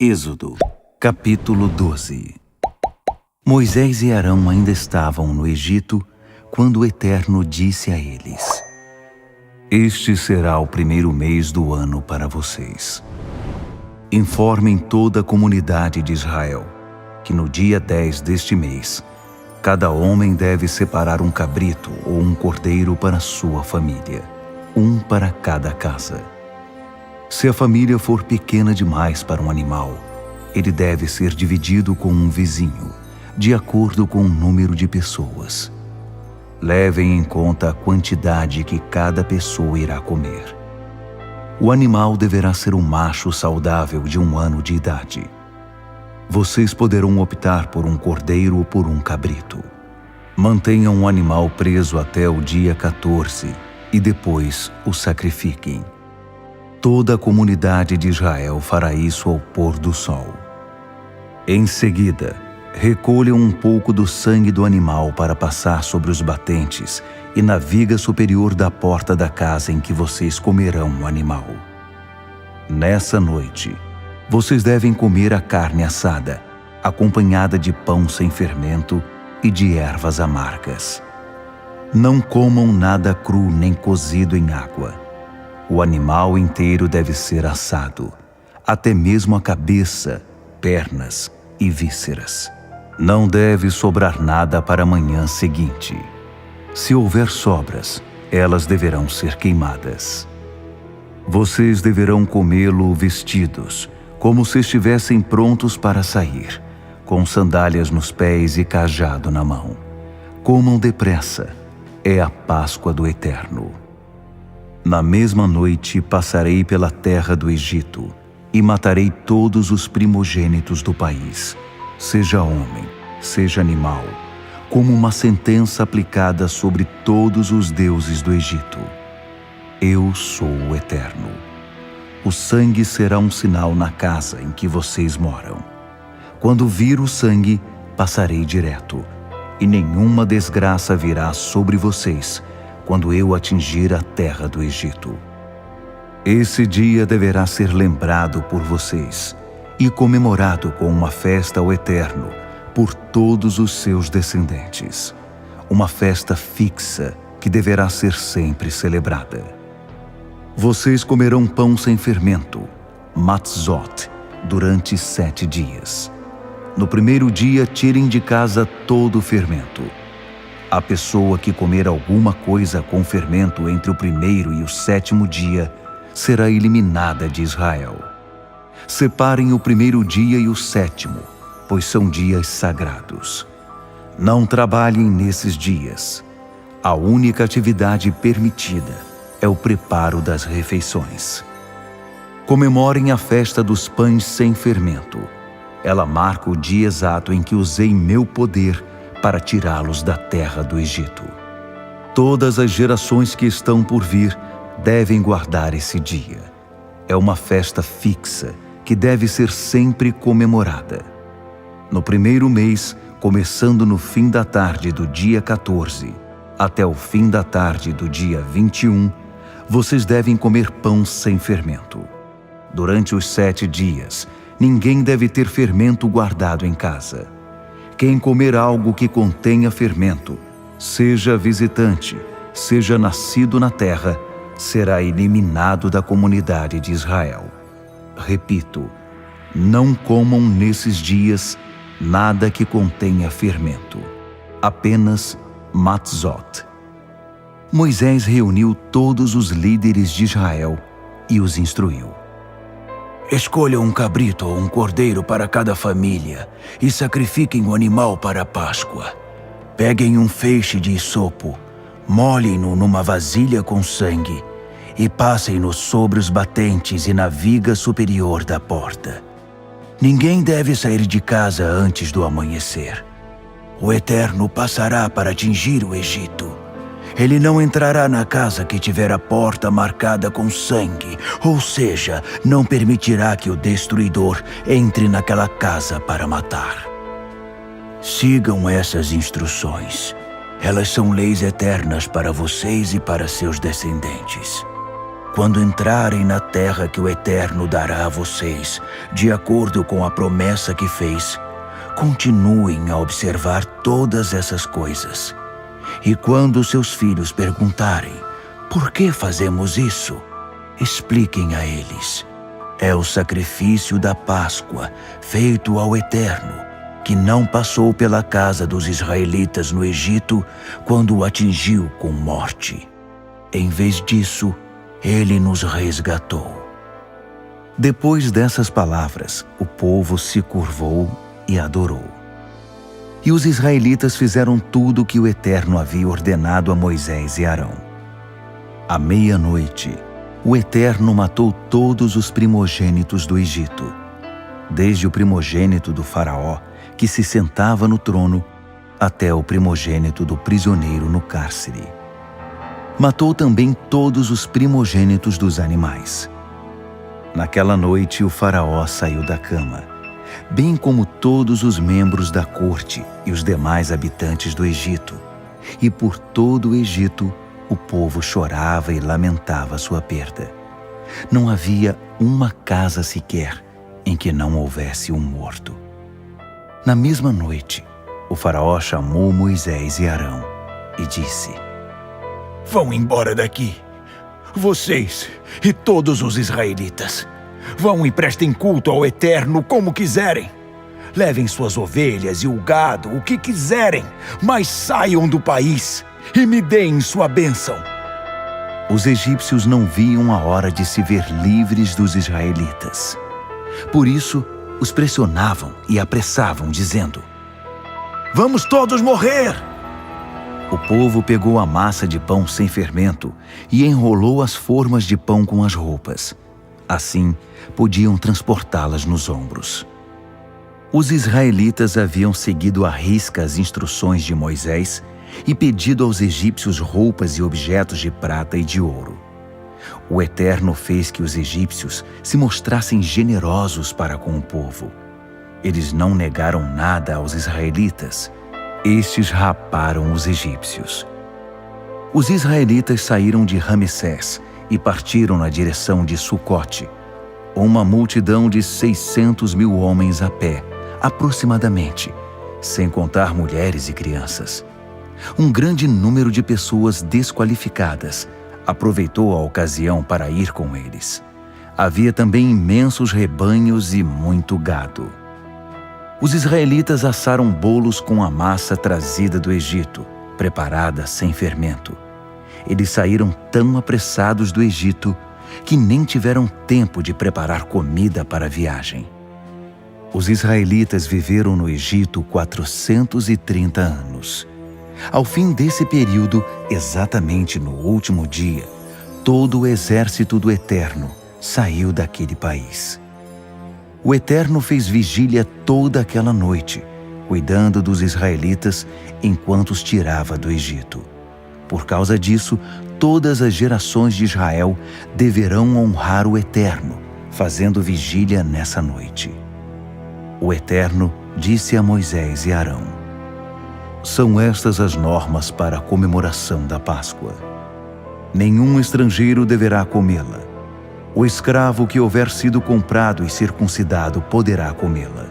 Êxodo, capítulo 12. Moisés e Arão ainda estavam no Egito quando o Eterno disse a eles: Este será o primeiro mês do ano para vocês. Informem toda a comunidade de Israel que no dia 10 deste mês, cada homem deve separar um cabrito ou um cordeiro para sua família, um para cada casa. Se a família for pequena demais para um animal, ele deve ser dividido com um vizinho, de acordo com o número de pessoas. Levem em conta a quantidade que cada pessoa irá comer. O animal deverá ser um macho saudável de 1 ano de idade. Vocês poderão optar por um cordeiro ou por um cabrito. Mantenham o animal preso até o dia 14 e depois o sacrifiquem. Toda a comunidade de Israel fará isso ao pôr do sol. Em seguida, recolham um pouco do sangue do animal para passar sobre os batentes e na viga superior da porta da casa em que vocês comerão o animal. Nessa noite, vocês devem comer a carne assada, acompanhada de pão sem fermento e de ervas amargas. Não comam nada cru nem cozido em água. O animal inteiro deve ser assado, até mesmo a cabeça, pernas e vísceras. Não deve sobrar nada para a manhã seguinte. Se houver sobras, elas deverão ser queimadas. Vocês deverão comê-lo vestidos, como se estivessem prontos para sair, com sandálias nos pés e cajado na mão. Comam depressa, é a Páscoa do Eterno. Na mesma noite passarei pela terra do Egito e matarei todos os primogênitos do país, seja homem, seja animal, como uma sentença aplicada sobre todos os deuses do Egito. Eu sou o Eterno. O sangue será um sinal na casa em que vocês moram. Quando vir o sangue, passarei direto, e nenhuma desgraça virá sobre vocês quando eu atingir a terra do Egito. Esse dia deverá ser lembrado por vocês e comemorado com uma festa ao Eterno por todos os seus descendentes. Uma festa fixa que deverá ser sempre celebrada. Vocês comerão pão sem fermento, matzot, durante 7 dias. No primeiro dia, tirem de casa todo o fermento. A pessoa que comer alguma coisa com fermento entre o 1º e o 7º dia será eliminada de Israel. Separem o 1º dia e o 7º, pois são dias sagrados. Não trabalhem nesses dias. A única atividade permitida é o preparo das refeições. Comemorem a festa dos pães sem fermento. Ela marca o dia exato em que usei meu poder para tirá-los da terra do Egito. Todas as gerações que estão por vir devem guardar esse dia. É uma festa fixa que deve ser sempre comemorada. No 1º mês, começando no fim da tarde do dia 14 até o fim da tarde do dia 21, vocês devem comer pão sem fermento. Durante os 7 dias, ninguém deve ter fermento guardado em casa. Quem comer algo que contenha fermento, seja visitante, seja nascido na terra, será eliminado da comunidade de Israel. Repito, não comam nesses dias nada que contenha fermento, apenas matzot. Moisés reuniu todos os líderes de Israel e os instruiu. Escolham um cabrito ou um cordeiro para cada família e sacrifiquem o animal para a Páscoa. Peguem um feixe de isopo, molhem-no numa vasilha com sangue e passem-no sobre os batentes e na viga superior da porta. Ninguém deve sair de casa antes do amanhecer. O Eterno passará para atingir o Egito. Ele não entrará na casa que tiver a porta marcada com sangue, ou seja, não permitirá que o destruidor entre naquela casa para matar. Sigam essas instruções. Elas são leis eternas para vocês e para seus descendentes. Quando entrarem na terra que o Eterno dará a vocês, de acordo com a promessa que fez, continuem a observar todas essas coisas. E quando seus filhos perguntarem, por que fazemos isso? Expliquem a eles. É o sacrifício da Páscoa, feito ao Eterno, que não passou pela casa dos israelitas no Egito quando o atingiu com morte. Em vez disso, ele nos resgatou. Depois dessas palavras, o povo se curvou e adorou. E os israelitas fizeram tudo o que o Eterno havia ordenado a Moisés e Arão. À meia-noite, o Eterno matou todos os primogênitos do Egito, desde o primogênito do faraó, que se sentava no trono, até o primogênito do prisioneiro no cárcere. Matou também todos os primogênitos dos animais. Naquela noite o faraó saiu da cama, bem como todos os membros da corte e os demais habitantes do Egito, e por todo o Egito o povo chorava e lamentava sua perda. Não havia uma casa sequer em que não houvesse um morto. Na mesma noite, o faraó chamou Moisés e Arão e disse: Vão embora daqui, vocês e todos os israelitas. Vão e prestem culto ao Eterno como quiserem. Levem suas ovelhas e o gado, o que quiserem, mas saiam do país e me deem sua bênção. Os egípcios não viam a hora de se ver livres dos israelitas. Por isso, os pressionavam e apressavam, dizendo: Vamos todos morrer! O povo pegou a massa de pão sem fermento e enrolou as formas de pão com as roupas. Assim, podiam transportá-las nos ombros. Os israelitas haviam seguido à risca as instruções de Moisés e pedido aos egípcios roupas e objetos de prata e de ouro. O Eterno fez que os egípcios se mostrassem generosos para com o povo. Eles não negaram nada aos israelitas. Estes raparam os egípcios. Os israelitas saíram de Ramessés e partiram na direção de Sucote. Uma multidão de 600.000 homens a pé, aproximadamente, sem contar mulheres e crianças. Um grande número de pessoas desqualificadas aproveitou a ocasião para ir com eles. Havia também imensos rebanhos e muito gado. Os israelitas assaram bolos com a massa trazida do Egito, preparada sem fermento. Eles saíram tão apressados do Egito que nem tiveram tempo de preparar comida para a viagem. Os israelitas viveram no Egito 430 anos. Ao fim desse período, exatamente no último dia, todo o exército do Eterno saiu daquele país. O Eterno fez vigília toda aquela noite, cuidando dos israelitas enquanto os tirava do Egito. Por causa disso, todas as gerações de Israel deverão honrar o Eterno, fazendo vigília nessa noite. O Eterno disse a Moisés e Arão: São estas as normas para a comemoração da Páscoa. Nenhum estrangeiro deverá comê-la. O escravo que houver sido comprado e circuncidado poderá comê-la.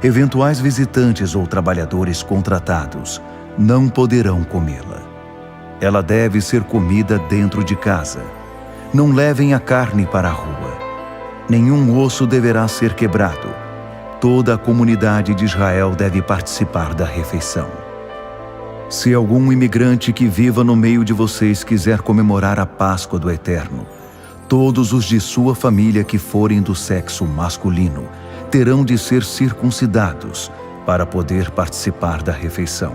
Eventuais visitantes ou trabalhadores contratados não poderão comê-la. Ela deve ser comida dentro de casa. Não levem a carne para a rua. Nenhum osso deverá ser quebrado. Toda a comunidade de Israel deve participar da refeição. Se algum imigrante que viva no meio de vocês quiser comemorar a Páscoa do Eterno, todos os de sua família que forem do sexo masculino terão de ser circuncidados para poder participar da refeição.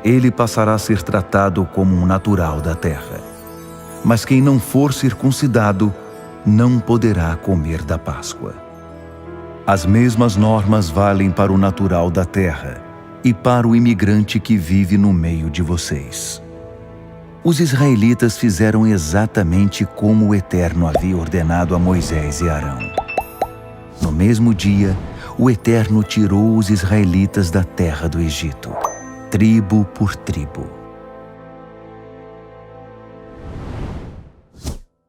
Ele passará a ser tratado como um natural da terra. Mas quem não for circuncidado não poderá comer da Páscoa. As mesmas normas valem para o natural da terra e para o imigrante que vive no meio de vocês. Os israelitas fizeram exatamente como o Eterno havia ordenado a Moisés e Arão. No mesmo dia, o Eterno tirou os israelitas da terra do Egito, tribo por tribo.